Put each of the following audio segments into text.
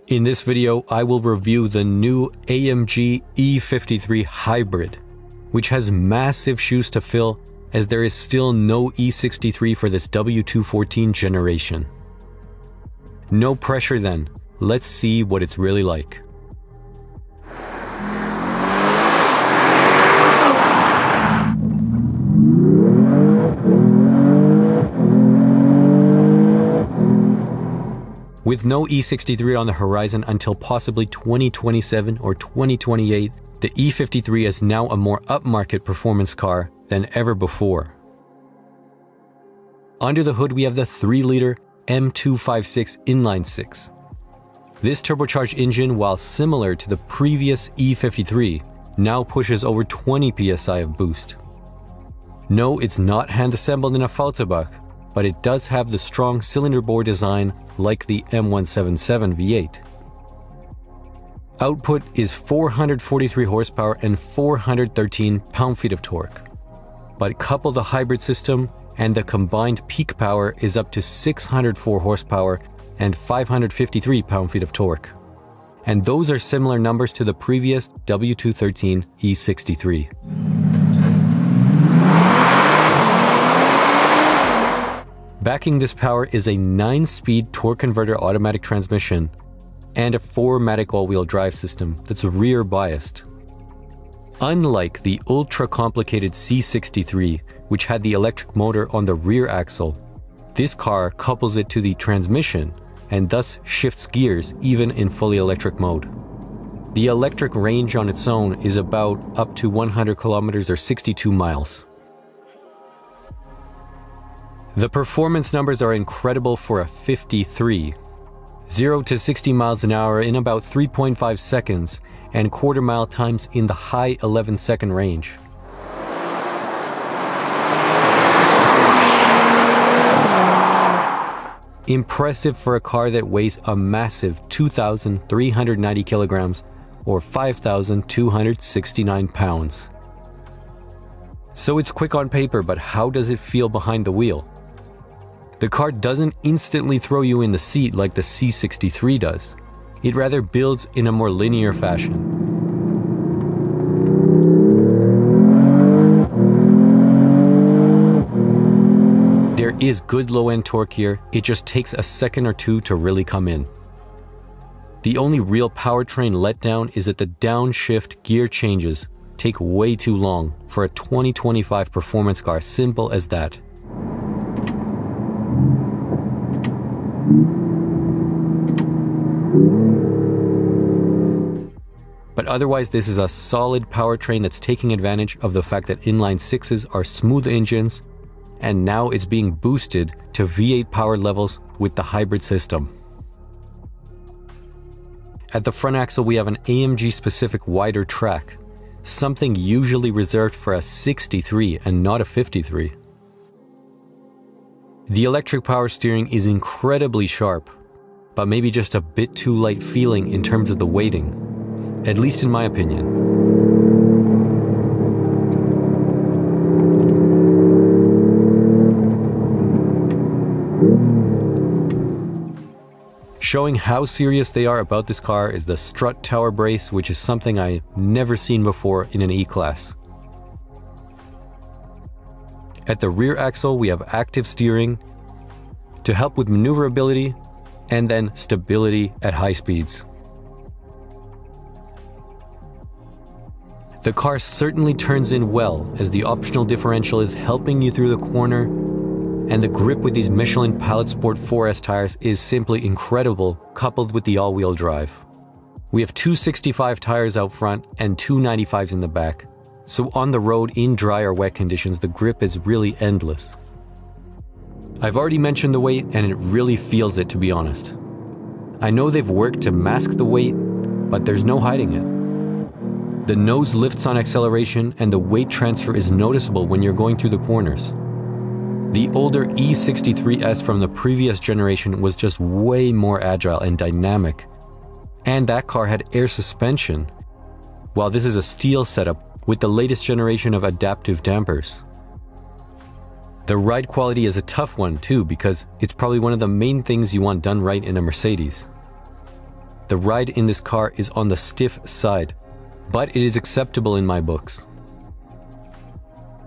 In this video, I will review the new AMG E53 Hybrid, which has massive shoes to fill as there is still no E63 for this W214 generation. No pressure then, let's see what it's really like. With no E63 on the horizon until possibly 2027 or 2028, the E53 is now a more upmarket performance car than ever before. Under the hood we have the 3-liter M256 inline-six. This turbocharged engine, while similar to the previous E53, now pushes over 20 psi of boost. No, it's not hand-assembled in a Falterbach, but it does have the strong cylinder bore design like the M177 V8. Output is 443 horsepower and 413 pound-feet of torque. But couple the hybrid system and the combined peak power is up to 604 horsepower and 553 pound-feet of torque. And those are similar numbers to the previous W213 E63. Backing this power is a 9-speed torque converter automatic transmission and a 4-matic all-wheel drive system that's rear biased. Unlike the ultra-complicated C63, which had the electric motor on the rear axle, this car couples it to the transmission and thus shifts gears even in fully electric mode. The electric range on its own is about up to 100 kilometers or 62 miles. The performance numbers are incredible for a 53. 0 to 60 miles an hour in about 3.5 seconds and quarter-mile times in the high 11-second range. Impressive for a car that weighs a massive 2,390 kilograms or 5,269 pounds. So it's quick on paper, but how does it feel behind the wheel? The car doesn't instantly throw you in the seat like the C63 does. It rather builds in a more linear fashion. There is good low-end torque here, it just takes a second or two to really come in. The only real powertrain letdown is that the downshift gear changes take way too long for a 2025 performance car, simple as that. But otherwise, this is a solid powertrain that's taking advantage of the fact that inline sixes are smooth engines, and now it's being boosted to V8 power levels with the hybrid system. At the front axle, we have an AMG-specific wider track, something usually reserved for a 63 and not a 53. The electric power steering is incredibly sharp, but maybe just a bit too light feeling in terms of the weighting, at least in my opinion. Showing how serious they are about this car is the strut tower brace, which is something I've never seen before in an E-Class. At the rear axle, we have active steering to help with maneuverability and then stability at high speeds. The car certainly turns in well as the optional differential is helping you through the corner, and the grip with these Michelin Pilot Sport 4S tires is simply incredible, coupled with the all-wheel drive. We have two 65 tires out front and two 95s in the back, so on the road in dry or wet conditions, the grip is really endless. I've already mentioned the weight, and it really feels it, to be honest. I know they've worked to mask the weight, but there's no hiding it. The nose lifts on acceleration, and the weight transfer is noticeable when you're going through the corners. The older E63S from the previous generation was just way more agile and dynamic, and that car had air suspension, while this is a steel setup with the latest generation of adaptive dampers. The ride quality is a tough one too, because it's probably one of the main things you want done right in a Mercedes. The ride in this car is on the stiff side, but it is acceptable in my books.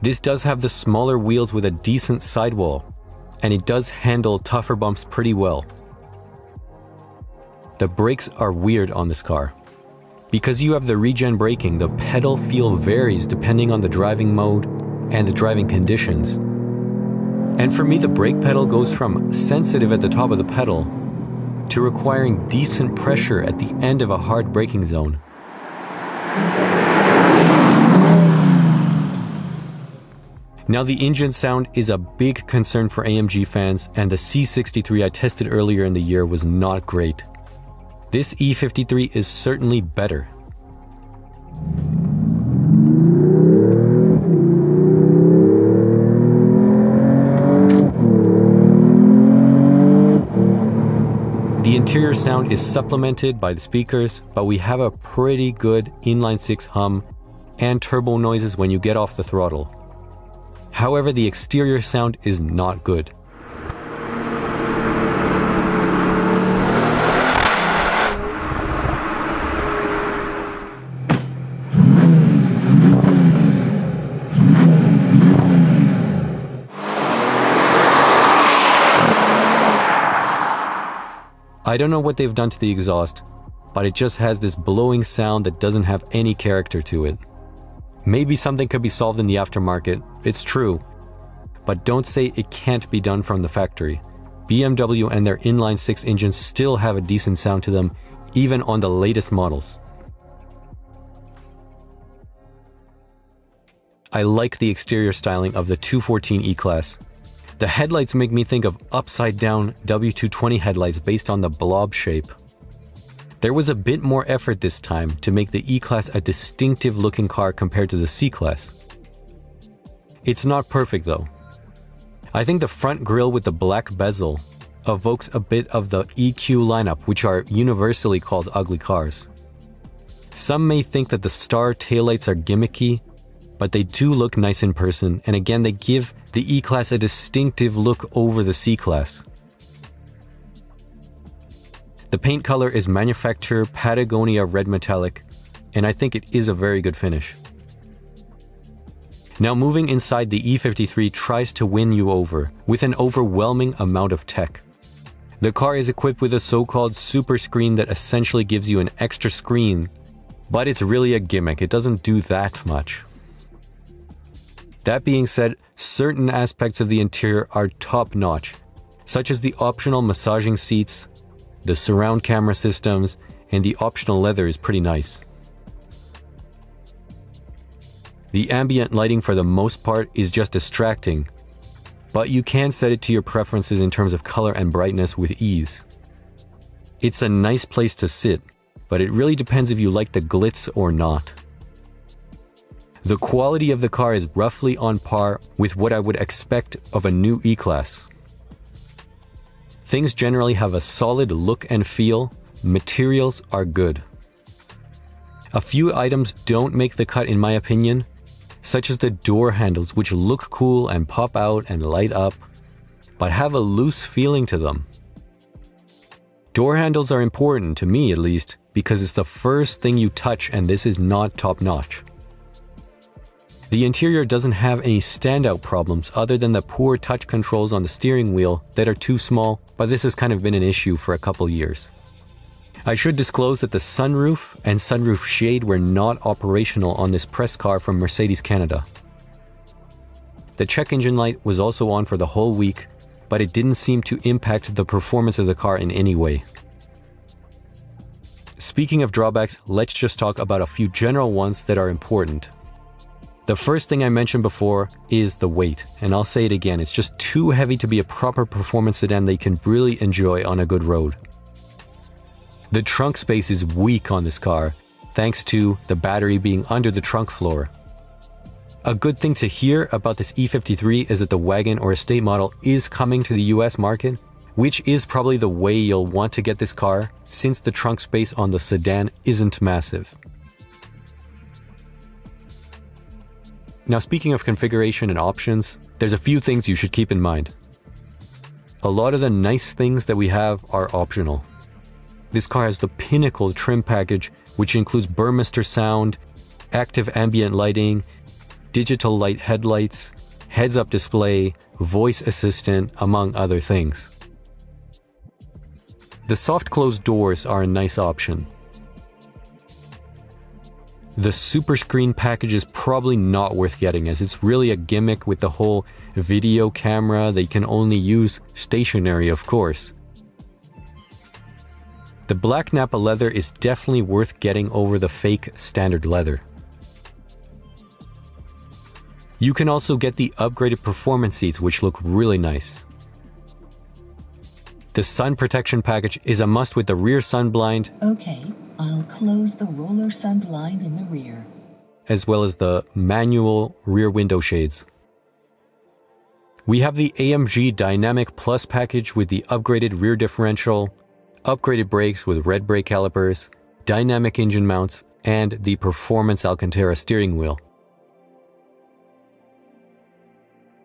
This does have the smaller wheels with a decent sidewall, and it does handle tougher bumps pretty well. The brakes are weird on this car. Because you have the regen braking, the pedal feel varies depending on the driving mode and the driving conditions. And for me, the brake pedal goes from sensitive at the top of the pedal to requiring decent pressure at the end of a hard braking zone. Now, the engine sound is a big concern for AMG fans, and the C63 I tested earlier in the year was not great. This E53 is certainly better. The interior sound is supplemented by the speakers, but we have a pretty good inline-six hum and turbo noises when you get off the throttle. However, the exterior sound is not good. I don't know what they've done to the exhaust, but it just has this blowing sound that doesn't have any character to it. Maybe something could be solved in the aftermarket, it's true, but don't say it can't be done from the factory. BMW and their inline-six engines still have a decent sound to them, even on the latest models. I like the exterior styling of the 214 E-Class. The headlights make me think of upside-down W220 headlights based on the blob shape. There was a bit more effort this time to make the E-Class a distinctive-looking car compared to the C-Class. It's not perfect though. I think the front grille with the black bezel evokes a bit of the EQ lineup, which are universally called ugly cars. Some may think that the star taillights are gimmicky, but they do look nice in person, and again they give the E-Class a distinctive look over the C-Class. The paint color is manufacturer Patagonia Red Metallic, and I think it is a very good finish. Now, moving inside, the E53 tries to win you over with an overwhelming amount of tech. The car is equipped with a so-called super screen that essentially gives you an extra screen, but it's really a gimmick. It doesn't do that much. That being said, certain aspects of the interior are top-notch, such as the optional massaging seats, the surround camera systems, and the optional leather is pretty nice. The ambient lighting for the most part is just distracting, but you can set it to your preferences in terms of color and brightness with ease. It's a nice place to sit, but it really depends if you like the glitz or not. The quality of the car is roughly on par with what I would expect of a new E-Class. Things generally have a solid look and feel, materials are good. A few items don't make the cut in my opinion, such as the door handles, which look cool and pop out and light up, but have a loose feeling to them. Door handles are important, to me at least, because it's the first thing you touch and this is not top-notch. The interior doesn't have any standout problems other than the poor touch controls on the steering wheel that are too small, but this has kind of been an issue for a couple years. I should disclose that the sunroof and sunroof shade were not operational on this press car from Mercedes Canada. The check engine light was also on for the whole week, but it didn't seem to impact the performance of the car in any way. Speaking of drawbacks, let's just talk about a few general ones that are important. The first thing I mentioned before is the weight, and I'll say it again, it's just too heavy to be a proper performance sedan that you can really enjoy on a good road. The trunk space is weak on this car, thanks to the battery being under the trunk floor. A good thing to hear about this E53 is that the wagon or estate model is coming to the US market, which is probably the way you'll want to get this car, since the trunk space on the sedan isn't massive. Now, speaking of configuration and options, there's a few things you should keep in mind. A lot of the nice things that we have are optional. This car has the pinnacle trim package, which includes Burmester sound, active ambient lighting, digital light headlights, heads-up display, voice assistant, among other things. The soft closed doors are a nice option. The super screen package is probably not worth getting, as it's really a gimmick with the whole video camera that you can only use stationary, of course. The black Nappa leather is definitely worth getting over the fake standard leather. You can also get the upgraded performance seats, which look really nice. The sun protection package is a must with the rear sun blind. Okay, I'll close the roller sun blind in the rear. As well as the manual rear window shades. We have the AMG Dynamic Plus package with the upgraded rear differential, upgraded brakes with red brake calipers, dynamic engine mounts, and the Performance Alcantara steering wheel.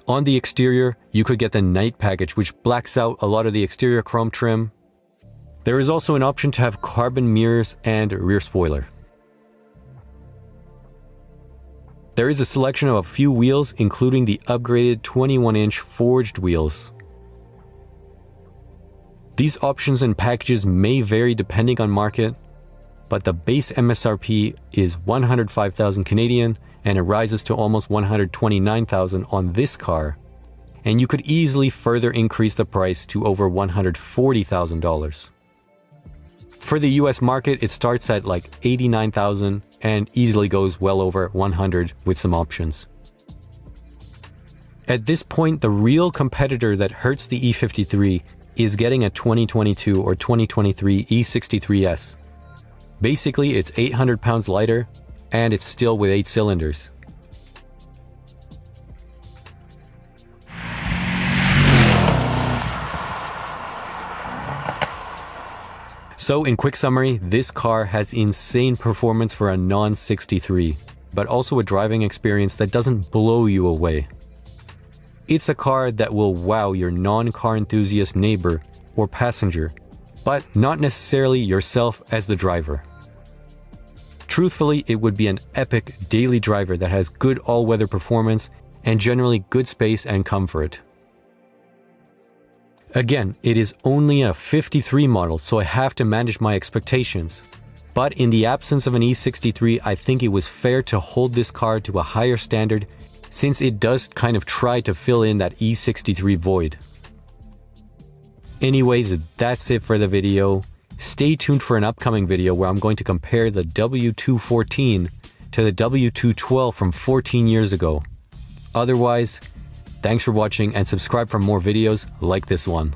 On the exterior, you could get the Night package, which blacks out a lot of the exterior chrome trim. There is also an option to have carbon mirrors and rear spoiler. There is a selection of a few wheels, including the upgraded 21-inch forged wheels. These options and packages may vary depending on market, but the base MSRP is 105,000 Canadian and it rises to almost 129,000 on this car, and you could easily further increase the price to over $140,000. For the US market, it starts at like 89,000 and easily goes well over 100 with some options. At this point, the real competitor that hurts the E53 is getting a 2022 or 2023 E63S. Basically, it's 800 pounds lighter, and it's still with 8 cylinders. So in quick summary, this car has insane performance for a non-63, but also a driving experience that doesn't blow you away. It's a car that will wow your non-car enthusiast neighbor or passenger, but not necessarily yourself as the driver. Truthfully, it would be an epic daily driver that has good all-weather performance and generally good space and comfort. Again, it is only a 53 model, so I have to manage my expectations. But in the absence of an E63, I think it was fair to hold this car to a higher standard, since it does kind of try to fill in that E63 void. Anyways, that's it for the video. Stay tuned for an upcoming video where I'm going to compare the W214 to the W212 from 14 years ago. Otherwise, thanks for watching and subscribe for more videos like this one.